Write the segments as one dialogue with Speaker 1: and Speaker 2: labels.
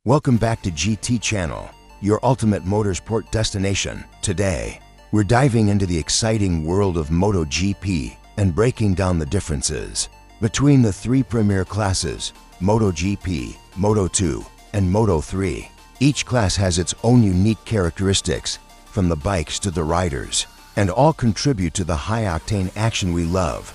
Speaker 1: Welcome back to GT Channel, your ultimate motorsport destination. Today, we're diving into the exciting world of MotoGP and breaking down the differences between the three premier classes, MotoGP, Moto2, and Moto3. Each class has its own unique characteristics, from the bikes to the riders, and all contribute to the high-octane action we love.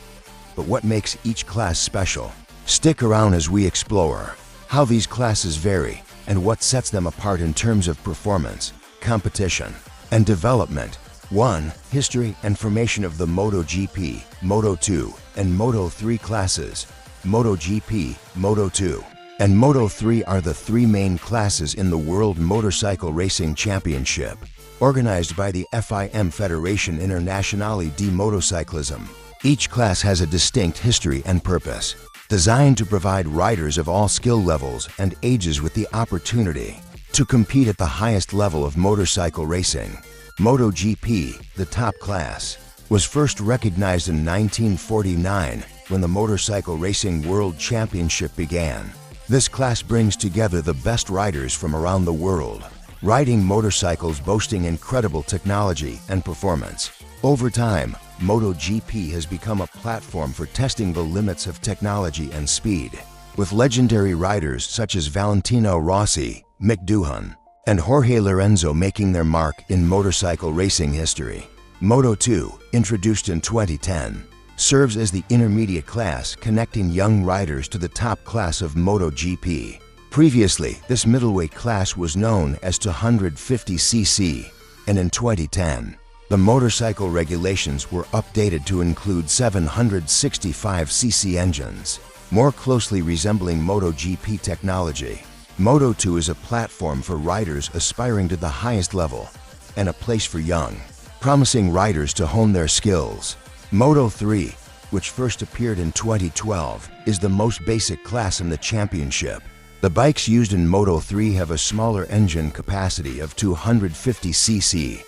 Speaker 1: But what makes each class special? Stick around as we explore how these classes vary and what sets them apart in terms of performance, competition, and development. 1. History and formation of the MotoGP, Moto2, and Moto3 classes. MotoGP, Moto2, and Moto3 are the three main classes in the World Motorcycle Racing Championship, organized by the FIM Federation Internationale de Motocyclisme. Each class has a distinct history and purpose, designed to provide riders of all skill levels and ages with the opportunity to compete at the highest level of motorcycle racing. MotoGP, the top class, was first recognized in 1949 when the Motorcycle Racing World Championship began. This class brings together the best riders from around the world, riding motorcycles boasting incredible technology and performance. Over time, MotoGP has become a platform for testing the limits of technology and speed, with legendary riders such as Valentino Rossi, Mick Doohan, and Jorge Lorenzo making their mark in motorcycle racing history. Moto2, introduced in 2010, serves as the intermediate class connecting young riders to the top class of MotoGP. Previously, this middleweight class was known as 250cc, and in 2010, the motorcycle regulations were updated to include 765cc engines, more closely resembling MotoGP technology. Moto2 is a platform for riders aspiring to the highest level and a place for young, promising riders to hone their skills. Moto3, which first appeared in 2012, is the most basic class in the championship. The bikes used in Moto3 have a smaller engine capacity of 250cc,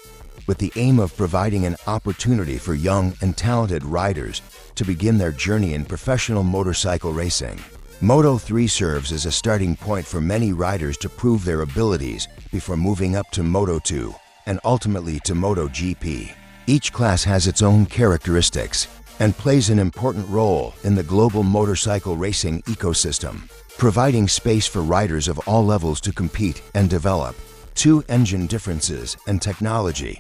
Speaker 1: with the aim of providing an opportunity for young and talented riders to begin their journey in professional motorcycle racing. Moto3 serves as a starting point for many riders to prove their abilities before moving up to Moto2 and ultimately to MotoGP. Each class has its own characteristics and plays an important role in the global motorcycle racing ecosystem, providing space for riders of all levels to compete and develop. 2. Engine differences and technology.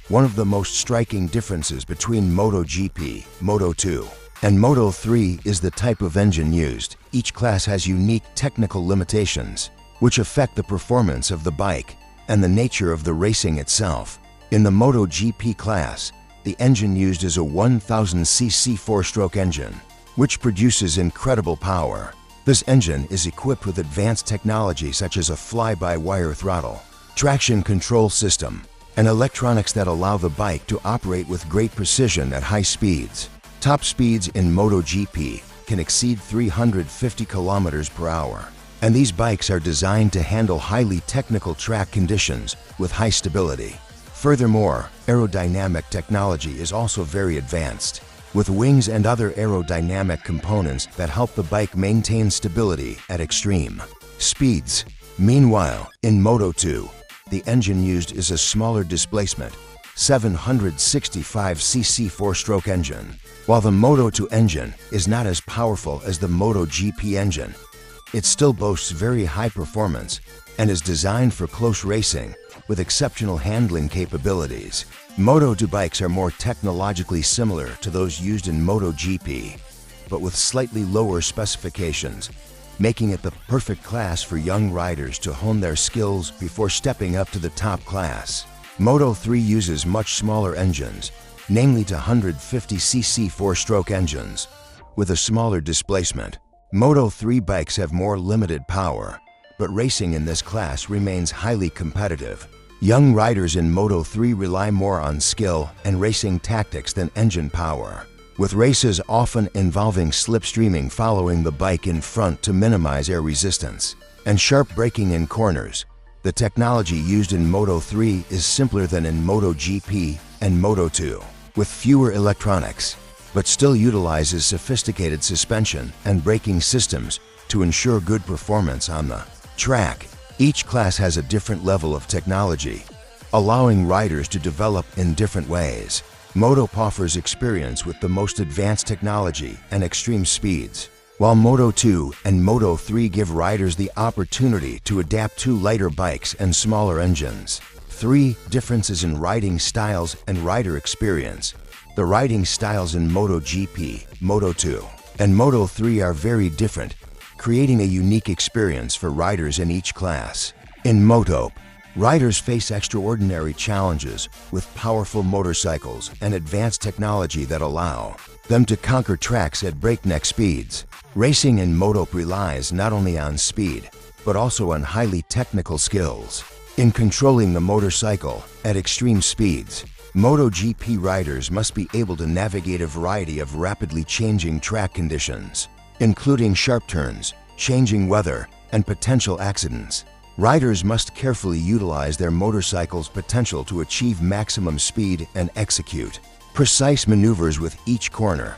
Speaker 1: One of the most striking differences between MotoGP, Moto2, and Moto3 is the type of engine used. Each class has unique technical limitations, which affect the performance of the bike and the nature of the racing itself. In the MotoGP class, the engine used is a 1000cc four-stroke engine, which produces incredible power. This engine is equipped with advanced technology such as a fly-by-wire throttle, traction control system, and electronics that allow the bike to operate with great precision at high speeds. Top speeds in MotoGP can exceed 350 km per hour, and these bikes are designed to handle highly technical track conditions with high stability. Furthermore, aerodynamic technology is also very advanced, with wings and other aerodynamic components that help the bike maintain stability at extreme speeds. Meanwhile, in Moto2, the engine used is a smaller displacement, 765cc four-stroke engine. While the Moto2 engine is not as powerful as the MotoGP engine, it still boasts very high performance and is designed for close racing with exceptional handling capabilities. Moto2 bikes are more technologically similar to those used in MotoGP, but with slightly lower specifications, making it the perfect class for young riders to hone their skills before stepping up to the top class. Moto3 uses much smaller engines, namely 250cc four-stroke engines, with a smaller displacement. Moto3 bikes have more limited power, but racing in this class remains highly competitive. Young riders in Moto3 rely more on skill and racing tactics than engine power, with races often involving slipstreaming, following the bike in front to minimize air resistance, and sharp braking in corners. The technology used in Moto3 is simpler than in MotoGP and Moto2, with fewer electronics, but still utilizes sophisticated suspension and braking systems to ensure good performance on the track. Each class has a different level of technology, allowing riders to develop in different ways. Moto offers experience with the most advanced technology and extreme speeds, while Moto2 and Moto3 give riders the opportunity to adapt to lighter bikes and smaller engines. 3. Differences in riding styles and rider experience. The riding styles in MotoGP, Moto2, and Moto3 are very different, creating a unique experience for riders in each class. In Moto, riders face extraordinary challenges with powerful motorcycles and advanced technology that allow them to conquer tracks at breakneck speeds. Racing in Moto relies not only on speed, but also on highly technical skills. In controlling the motorcycle at extreme speeds, MotoGP riders must be able to navigate a variety of rapidly changing track conditions, including sharp turns, changing weather, and potential accidents. Riders must carefully utilize their motorcycle's potential to achieve maximum speed and execute precise maneuvers with each corner.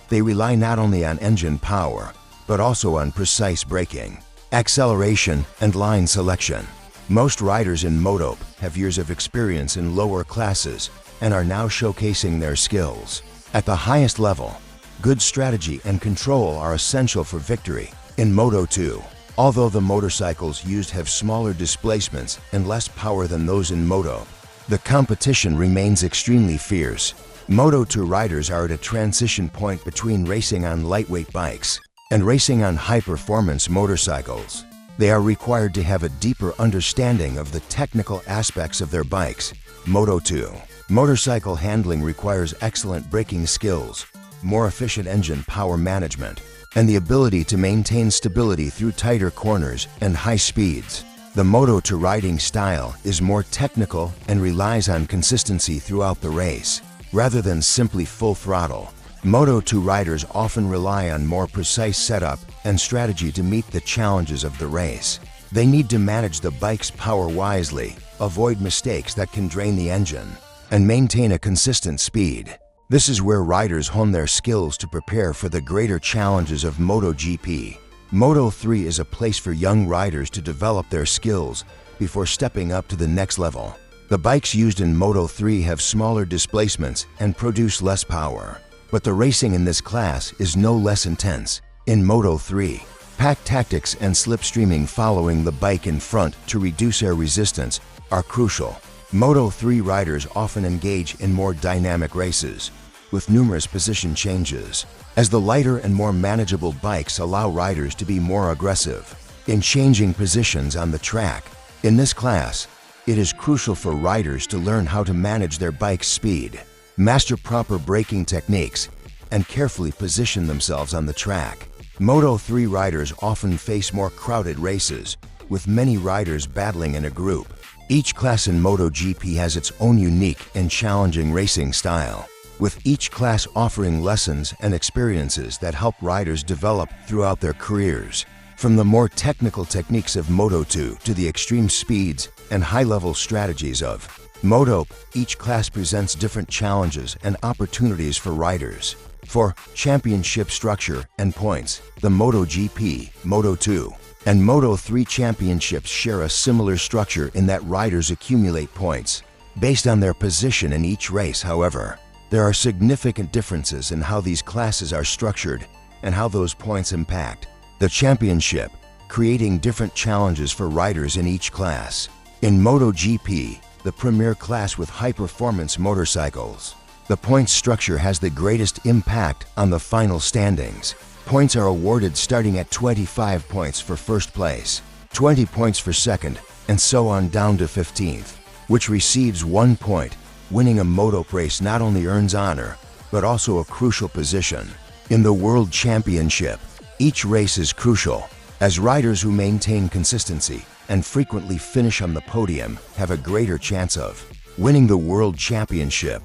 Speaker 1: They rely not only on engine power, but also on precise braking, acceleration, and line selection. Most riders in Moto have years of experience in lower classes and are now showcasing their skills. At the highest level, good strategy and control are essential for victory. In Moto2, although the motorcycles used have smaller displacements and less power than those in Moto, the competition remains extremely fierce. Moto2 riders are at a transition point between racing on lightweight bikes and racing on high-performance motorcycles. They are required to have a deeper understanding of the technical aspects of their bikes. Moto2 motorcycle handling requires excellent braking skills, more efficient engine power management, and the ability to maintain stability through tighter corners and high speeds. The Moto2 riding style is more technical and relies on consistency throughout the race, rather than simply full throttle. Moto2 riders often rely on more precise setup and strategy to meet the challenges of the race. They need to manage the bike's power wisely, avoid mistakes that can drain the engine, and maintain a consistent speed. This is where riders hone their skills to prepare for the greater challenges of MotoGP. Moto3 is a place for young riders to develop their skills before stepping up to the next level. The bikes used in Moto3 have smaller displacements and produce less power, but the racing in this class is no less intense. In Moto3, pack tactics and slipstreaming following the bike in front to reduce air resistance are crucial. Moto3 riders often engage in more dynamic races, with numerous position changes, as the lighter and more manageable bikes allow riders to be more aggressive in changing positions on the track. In this class, it is crucial for riders to learn how to manage their bike's speed, master proper braking techniques, and carefully position themselves on the track. Moto3 riders often face more crowded races, with many riders battling in a group. Each class in MotoGP has its own unique and challenging racing style, with each class offering lessons and experiences that help riders develop throughout their careers. From the more technical techniques of Moto2 to the extreme speeds and high-level strategies of Moto, each class presents different challenges and opportunities for riders. For championship structure and points, the MotoGP, Moto2, and Moto3 championships share a similar structure in that riders accumulate points based on their position in each race. However, there are significant differences in how these classes are structured and how those points impact the championship, creating different challenges for riders in each class. In MotoGP, the premier class with high-performance motorcycles, the points structure has the greatest impact on the final standings. Points are awarded starting at 25 points for first place, 20 points for second, and so on down to 15th, which receives 1 point. Winning a Moto race not only earns honor, but also a crucial position in the World Championship. Each race is crucial, as riders who maintain consistency and frequently finish on the podium have a greater chance of winning the World Championship.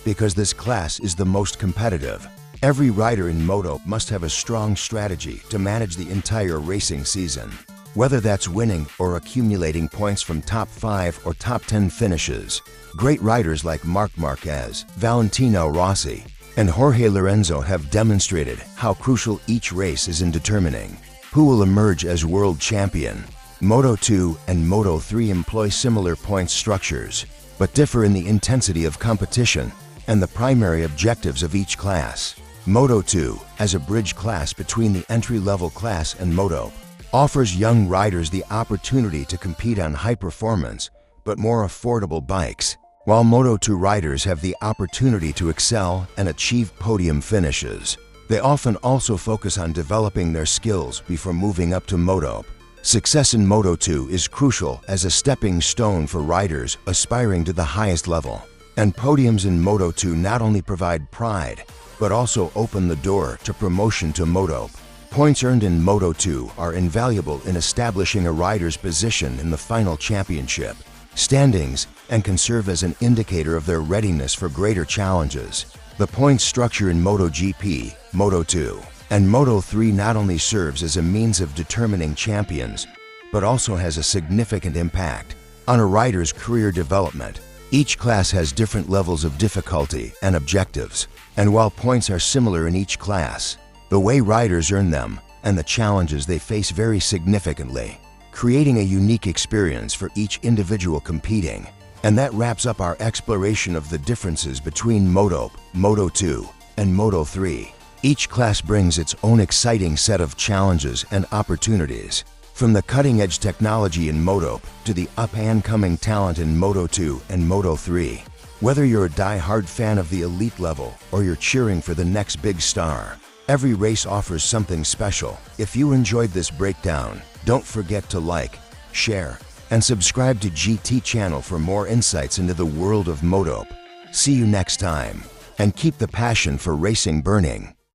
Speaker 1: Because this class is the most competitive, every rider in Moto must have a strong strategy to manage the entire racing season. Whether that's winning or accumulating points from top 5 or top 10 finishes, great riders like Marc Marquez, Valentino Rossi, and Jorge Lorenzo have demonstrated how crucial each race is in determining who will emerge as world champion. Moto2 and Moto3 employ similar point structures, but differ in the intensity of competition and the primary objectives of each class. Moto2, as a bridge class between the entry-level class and Moto, offers young riders the opportunity to compete on high-performance but more affordable bikes, while Moto2 riders have the opportunity to excel and achieve podium finishes. They often also focus on developing their skills before moving up to Moto. Success in Moto2 is crucial as a stepping stone for riders aspiring to the highest level. And podiums in Moto2 not only provide pride, but also open the door to promotion to Moto. Points earned in Moto2 are invaluable in establishing a rider's position in the final championship standings and can serve as an indicator of their readiness for greater challenges. The points structure in MotoGP, Moto2, and Moto3 not only serves as a means of determining champions, but also has a significant impact on a rider's career development. Each class has different levels of difficulty and objectives, and while points are similar in each class, the way riders earn them and the challenges they face vary significantly, creating a unique experience for each individual competing. And that wraps up our exploration of the differences between Moto, Moto2, and Moto3. Each class brings its own exciting set of challenges and opportunities, from the cutting-edge technology in Moto to the up-and-coming talent in Moto2 and Moto3. Whether you're a die-hard fan of the elite level or you're cheering for the next big star, every race offers something special. If you enjoyed this breakdown, don't forget to like, share, and subscribe to GT channel for more insights into the world of Moto. See you next time, and keep the passion for racing burning.